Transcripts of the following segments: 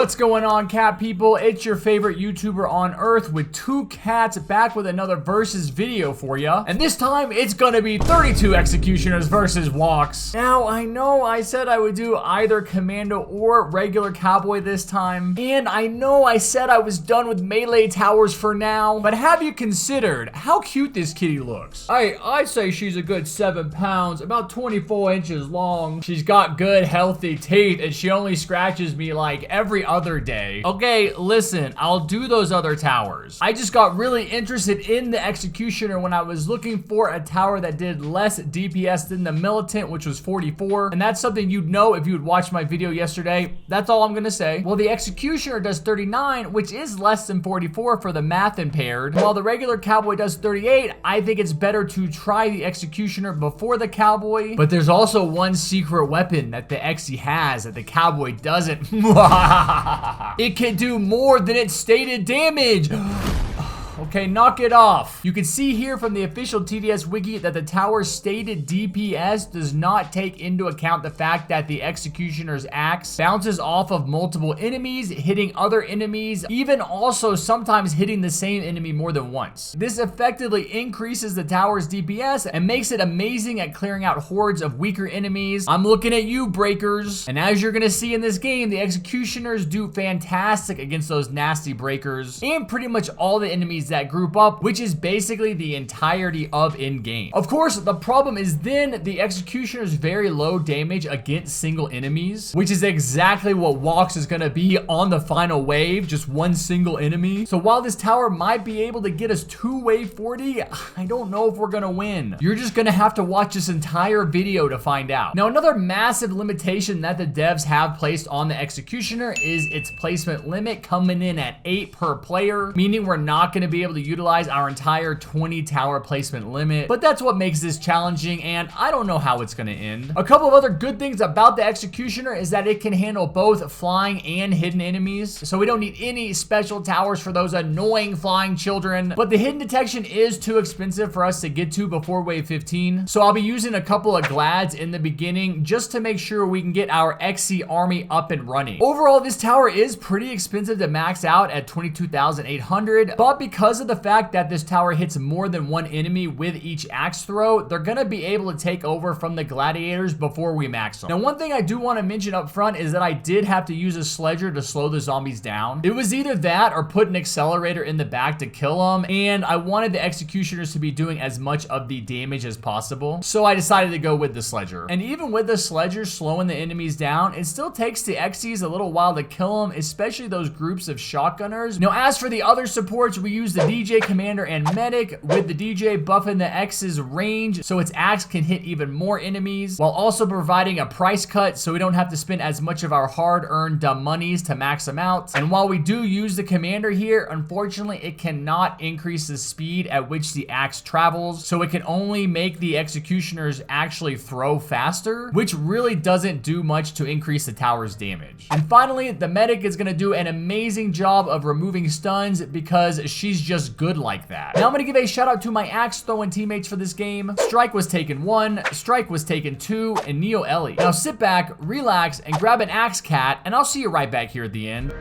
What's going on, cat people? It's your favorite YouTuber on earth with two cats back with another versus video for ya. And this time it's gonna be 32 executioners versus WOX. Now, I know I said I would do either commando or regular cowboy this time. And I know I said I was done with melee towers for now. But have you considered how cute this kitty looks? I'd say she's a good 7 pounds, about 24 inches long. She's got good, healthy teeth, and she only scratches me like every other day. Okay, listen, I'll do those other towers. I just got really interested in the executioner when I was looking for a tower that did less DPS than the militant, which was 44. And that's something you'd know if you would watch my video yesterday. That's all I'm gonna say. Well, the executioner does 39, which is less than 44 for the math impaired. While the regular cowboy does 38, I think it's better to try the executioner before the cowboy. But there's also one secret weapon that the Exy has that the cowboy doesn't. It can do more than its stated damage. Okay, knock it off. You can see here from the official TDS wiki that the tower's stated DPS does not take into account the fact that the executioner's axe bounces off of multiple enemies, hitting other enemies, even also sometimes hitting the same enemy more than once. This effectively increases the tower's DPS and makes it amazing at clearing out hordes of weaker enemies. I'm looking at you, breakers. And as you're gonna see in this game, the executioners do fantastic against those nasty breakers and pretty much all the enemies that group up, which is basically the entirety of in-game. Of course, the problem is then the executioner's very low damage against single enemies, which is exactly what WOX is gonna be on the final wave, just one single enemy. So while this tower might be able to get us 2 wave 40, I don't know if we're gonna win. You're just gonna have to watch this entire video to find out. Now, another massive limitation that the devs have placed on the executioner is its placement limit coming in at 8 per player, meaning we're not gonna be able to utilize our entire 20 tower placement limit, but that's what makes this challenging, and I don't know how it's gonna end. A couple of other good things about the executioner is that it can handle both flying and hidden enemies, so we don't need any special towers for those annoying flying children, but the hidden detection is too expensive for us to get to before wave 15, so I'll be using a couple of glads in the beginning just to make sure we can get our XC army up and running. Overall, this tower is pretty expensive to max out at 22,800, but because of the fact that this tower hits more than one enemy with each axe throw, they're gonna be able to take over from the gladiators before we max them. Now, one thing I do want to mention up front is that I did have to use a sledger to slow the zombies down. It was either that or put an accelerator in the back to kill them, and I wanted the executioners to be doing as much of the damage as possible, so I decided to go with the sledger. And even with the sledger slowing the enemies down, it still takes the Xy's a little while to kill them, especially those groups of shotgunners. Now, as for the other supports, we use the DJ, commander, and medic, with the DJ buffing the X's range so its axe can hit even more enemies, while also providing a price cut so we don't have to spend as much of our hard-earned dumb monies to max them out. And while we do use the commander here, unfortunately it cannot increase the speed at which the axe travels, so it can only make the executioners actually throw faster, which really doesn't do much to increase the tower's damage. And finally, the medic is going to do an amazing job of removing stuns because she's just good like that. Now I'm gonna give a shout out to my axe throwing teammates for this game. Strike was taken 1, Strike was taken 2, and Neoelli. Now sit back, relax, and grab an axe cat, and I'll see you right back here at the end.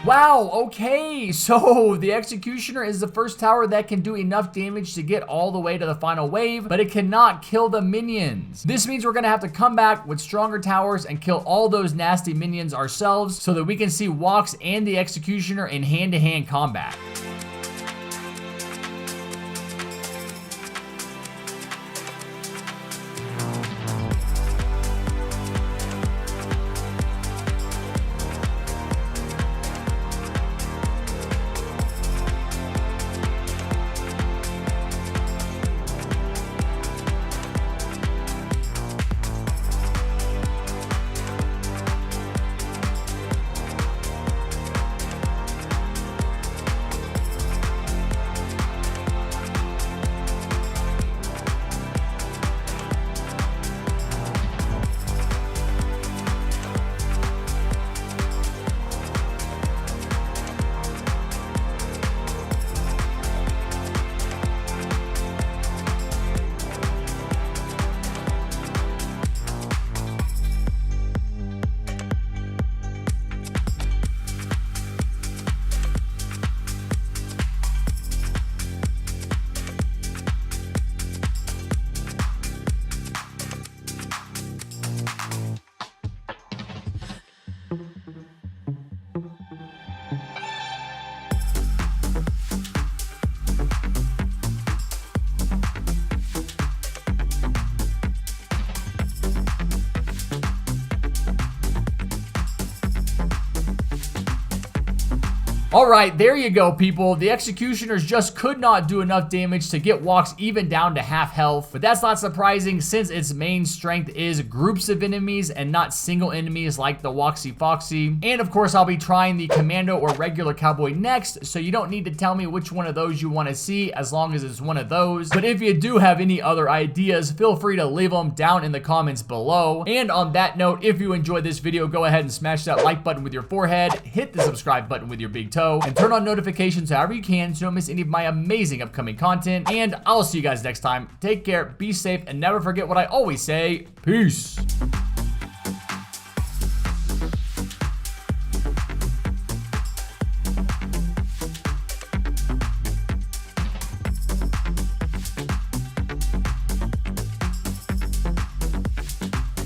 Wow, okay, so the Executioner is the first tower that can do enough damage to get all the way to the final wave, but it cannot kill the minions. This means we're gonna have to come back with stronger towers and kill all those nasty minions ourselves so that we can see WOX and the Executioner in hand-to-hand combat. Alright, there you go, people. The Executioners just could not do enough damage to get WOX even down to half health, but that's not surprising since its main strength is groups of enemies and not single enemies like the Woxy Foxy. And of course, I'll be trying the Commando or regular Cowboy next, so you don't need to tell me which one of those you want to see as long as it's one of those. But if you do have any other ideas, feel free to leave them down in the comments below. And on that note, if you enjoyed this video, go ahead and smash that like button with your forehead, hit the subscribe button with your big toe, and turn on notifications however you can so you don't miss any of my amazing upcoming content. And I'll see you guys next time. Take care, be safe, and never forget what I always say. Peace.